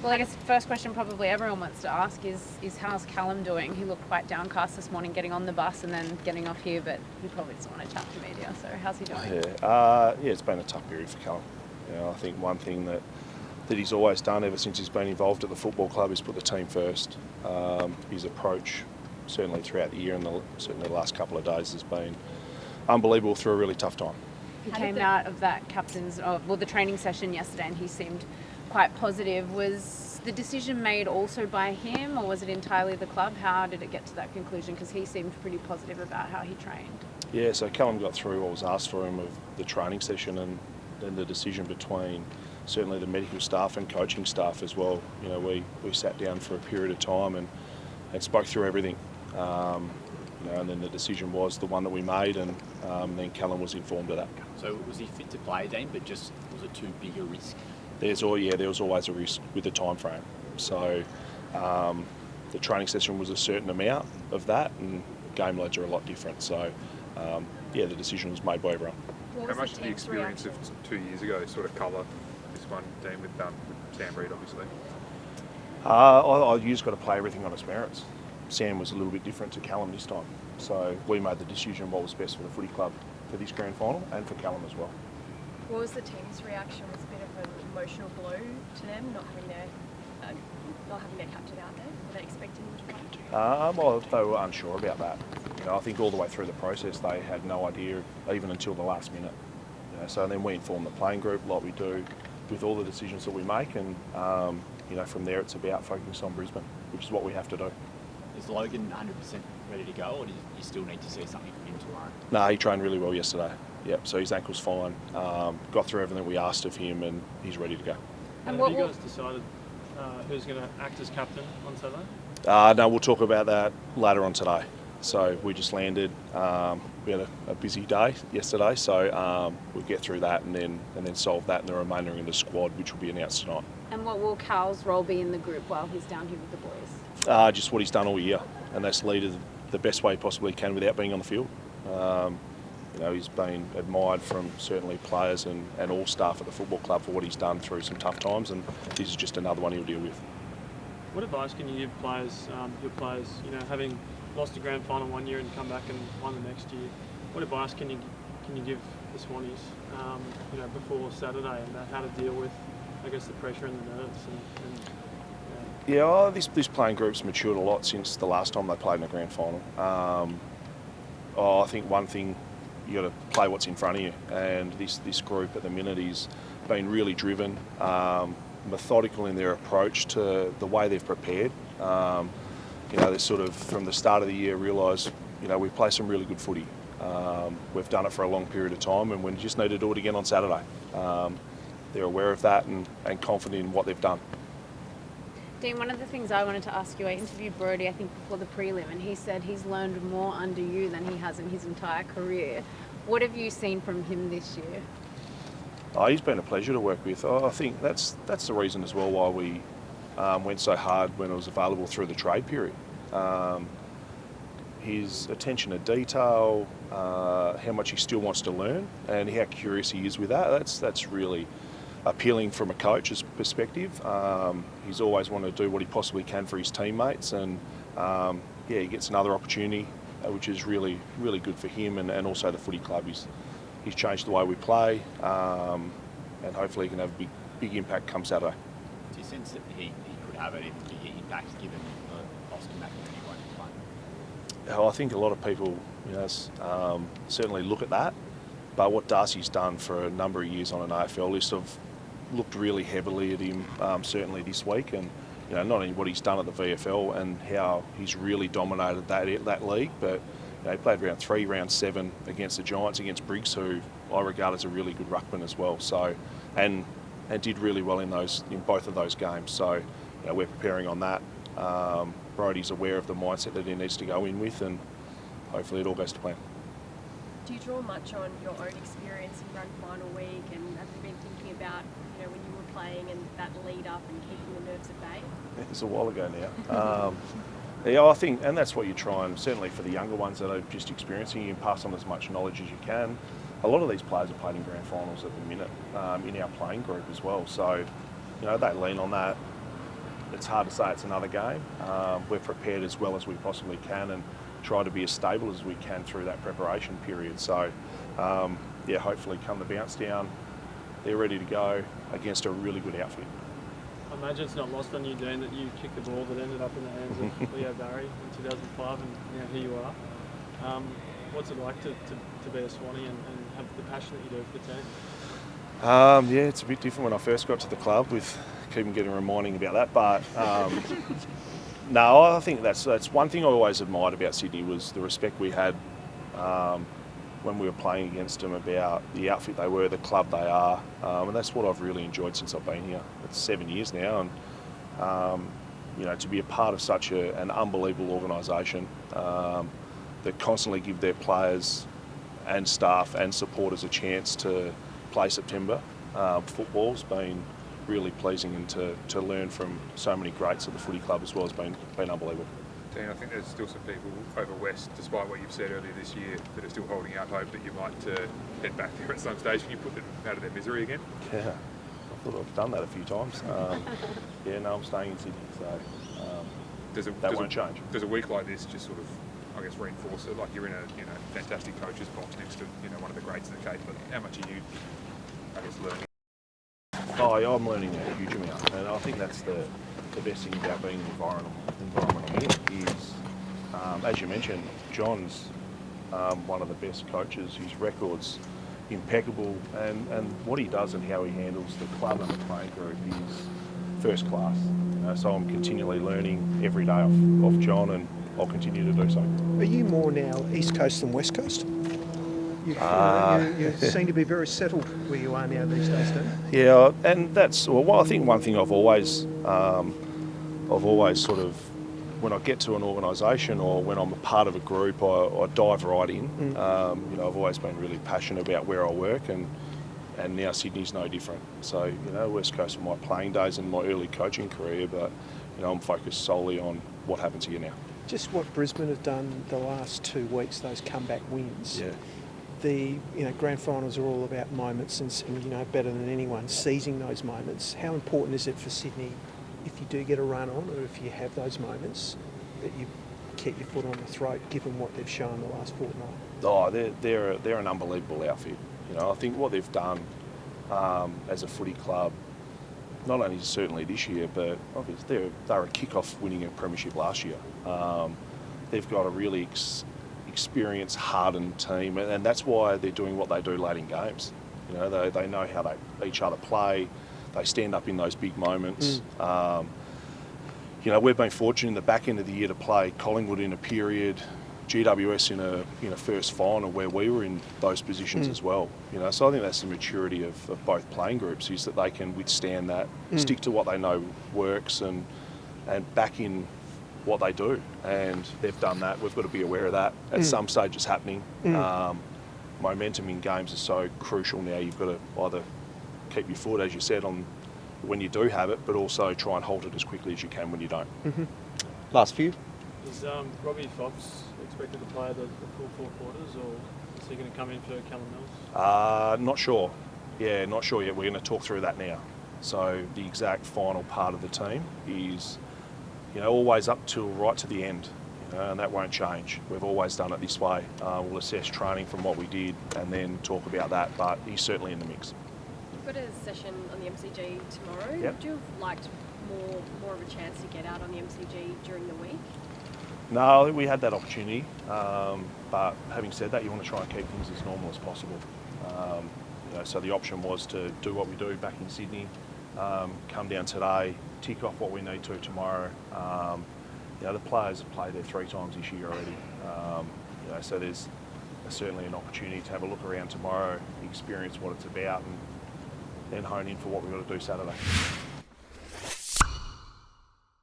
Well, I guess the first question probably everyone wants to ask is how's Callum doing? He looked quite downcast this morning getting on the bus and then getting off here, but he probably doesn't want to chat to media. So how's he doing? Yeah, it's been a tough period for Callum. I think one thing that he's always done ever since he's been involved at the football club is put the team first. His approach, certainly throughout the year and certainly the last couple of days, has been unbelievable through a really tough time. He came out of that the training session yesterday and he seemed quite positive. Was the decision made also by him or was it entirely the club? How did it get to that conclusion? Because he seemed pretty positive about how he trained. Yeah, so Callum got through what was asked for him of the training session and then the decision between certainly the medical staff and coaching staff as well. We sat down for a period of time and spoke through everything. And then the decision was the one that we made and then Callum was informed of that. So was he fit to play, Dean, but just was it too big a risk? There was always a risk with the time frame. So the training session was a certain amount of that and game loads are a lot different. So the decision was made by everyone. How much did the experience of 2 years ago sort of colour this one, Dean, with Sam Reid, obviously? You just got to play everything on its merits. Sam was a little bit different to Callum this time. So we made the decision what was best for the footy club for this grand final and for Callum as well. What was the team's reaction? Was it a bit of an emotional blow to them, not having their captain out there? Were they expecting him to play? Well, they were unsure about that. I think all the way through the process they had no idea, even until the last minute. So then we informed the playing group like we do with all the decisions that we make and from there it's about focusing on Brisbane, which is what we have to do. Is Logan 100% ready to go, or do you still need to see something from him tomorrow? No, he trained really well yesterday. Yep, so his ankle's fine. Got through everything we asked of him, and he's ready to go. And have you guys decided who's going to act as captain on Saturday? No, we'll talk about that later on today. So we just landed. We had a busy day yesterday, so we'll get through that and then solve that in the remainder of the squad, which will be announced tonight. And what will Cal's role be in the group while he's down here with the boys? Just what he's done all year, and that's lead the best way he possibly can without being on the field. He's been admired from certainly players and all staff at the football club for what he's done through some tough times, and this is just another one he'll deal with. What advice can you give players, having lost a grand final one year and come back and won the next year? What advice can you give the Swannies, before Saturday and how to deal with, I guess, the pressure and the nerves this playing group's matured a lot since the last time they played in a grand final. I think one thing, you got to play what's in front of you, and this group at the minute is been really driven, methodical in their approach to the way they've prepared. They sort of from the start of the year realised we play some really good footy. We've done it for a long period of time, and we just need to do it again on Saturday. They're aware of that and confident in what they've done. Dean, one of the things I wanted to ask you, I interviewed Brodie, I think, before the prelim, and he said he's learned more under you than he has in his entire career. What have you seen from him this year? He's been a pleasure to work with. I think that's the reason as well why we went so hard when it was available through the trade period. His attention to detail, how much he still wants to learn, and how curious he is with that. That's really appealing from a coach's perspective. He's always wanted to do what he possibly can for his teammates, and he gets another opportunity, which is really, really good for him and also the footy club. He's changed the way we play, and hopefully he can have a big impact come Saturday. Do you sense that he could have an even bigger impact given Austin McNamee won't be playing? I think a lot of people certainly look at that, but what Darcy's done for a number of years on an AFL list, I've looked really heavily at him certainly this week, and not only what he's done at the VFL and how he's really dominated that league, but he played round 3, round 7 against the Giants, against Briggs, who I regard as a really good ruckman as well. So, and did really well in both of those games. So, we're preparing on that. Brodie's aware of the mindset that he needs to go in with, and hopefully it all goes to plan. Do you draw much on your own experience in grand final week, and have you been thinking about when you were playing and that lead up and keeping the nerves at bay? It's a while ago now. I think, and that's what you try, and certainly for the younger ones that are just experiencing, you can pass on as much knowledge as you can. A lot of these players are played in grand finals at the minute in our playing group as well, so they lean on that it's hard to say it's another game. We're prepared as well as we possibly can and try to be as stable as we can through that preparation period. So, hopefully come the bounce down, they're ready to go against a really good outfit. I imagine it's not lost on you, Dean, that you kicked the ball that ended up in the hands of Leo Barry in 2005, and now here you are. What's it like to be a Swanee and have the passion that you do for the team? It's a bit different when I first got to the club with keeping getting reminding about that, but no, I think that's one thing I always admired about Sydney was the respect we had when we were playing against them about the outfit they were, the club they are, and that's what I've really enjoyed since I've been here. It's 7 years now, and to be a part of such an unbelievable organisation that constantly give their players and staff and supporters a chance to play September football's been really pleasing, and to learn from so many greats at the footy club as well has been unbelievable. Dean, I think there's still some people over west, despite what you've said earlier this year, that are still holding out hope that you might head back there at some stage. Can you put them out of their misery again? Yeah, I thought I've done that a few times. I'm staying in Sydney, so that won't change. Does a week like this just sort of, I guess, reinforce it? Like you're in a fantastic coach's box next to one of the greats of the Cape, but how much are you, I guess, learning? Oh, yeah, I'm learning a huge amount, and I think that's the best thing about being in the environment I'm in is, as you mentioned, John's one of the best coaches. His record's impeccable, and what he does and how he handles the club and the playing group is first class. So I'm continually learning every day off John, and I'll continue to do so. Are you more now East Coast than West Coast? You seem to be very settled where you are now these days, don't you? Yeah, and that's I think one thing I've always sort of, when I get to an organisation or when I'm a part of a group, I dive right in. I've always been really passionate about where I work, and now Sydney's no different. So West Coast are my playing days and my early coaching career, but I'm focused solely on what happens here now. Just what Brisbane have done the last 2 weeks, those comeback wins. Yeah. The grand finals are all about moments, and better than anyone seizing those moments. How important is it for Sydney, if you do get a run on, or if you have those moments, that you keep your foot on the throat, given what they've shown the last fortnight? Oh, they're an unbelievable outfit. I think what they've done as a footy club, not only certainly this year, but obviously they were a kick-off winning a premiership last year. They've got a really experienced, hardened team, and that's why they're doing what they do late in games. They know how each other play. They stand up in those big moments. We've been fortunate in the back end of the year to play Collingwood in a period, GWS in a first final where we were in those positions as well. So I think that's the maturity of both playing groups, is that they can withstand that, stick to what they know works, and back in what they do, and they've done that. We've got to be aware of that. At some stage it's happening. Momentum in games is so crucial now. You've got to either keep your foot, as you said, on when you do have it, but also try and hold it as quickly as you can when you don't. Last few. Is Robbie Fox expected to play the full 4 quarters, or is he going to come in for Callum Mills? Not sure. Yeah, not sure yet. We're going to talk through that now. So the exact final part of the team is always up till right to the end, and that won't change. We've always done it this way. We'll assess training from what we did and then talk about that, but he's certainly in the mix. You've got a session on the MCG tomorrow. Yep. Would you have liked more of a chance to get out on the MCG during the week? No, we had that opportunity, but having said that, you want to try and keep things as normal as possible. So the option was to do what we do back in Sydney, come down today, tick off what we need to tomorrow. The players have played there 3 times this year already. So there's certainly an opportunity to have a look around tomorrow, experience what it's about, and then hone in for what we've got to do Saturday.